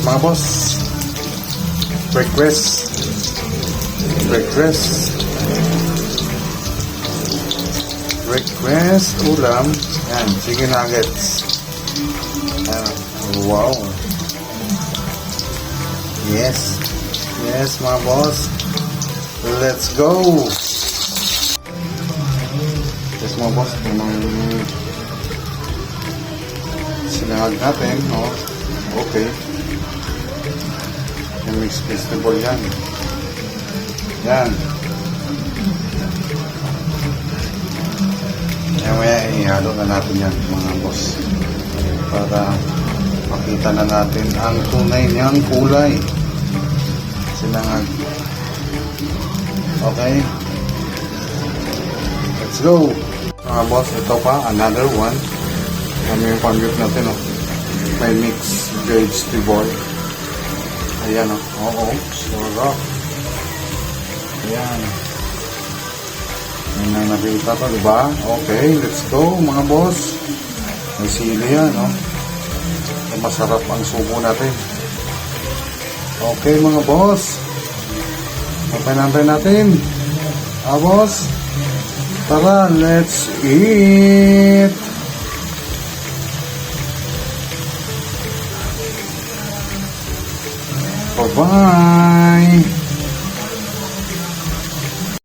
mga boss. Breakfast. Ulam. Yan, chicken nuggets. Wow. Yes, mga boss. Let's go. Yes, mga boss. Sinangag natin. Oh. Okay. Yung mixed vegetable yan. Yan. Maya ihalo na natin yan, mga boss. Para makita na natin ang tunay niyang kulay. Sinangag. Okay. Let's go. Mga boss, ito pa, another one. Kami yung panggip natin, oh. May mixed vegetable. Ayan, oh. Oo, sarap. Ayan. May na nakita pa, diba? Okay, let's go, mga boss. May sili yan, oh. Masarap ang subo natin. Okay, mga boss. Pagpanantay natin. Boss. Tara, let's eat. Bye-bye.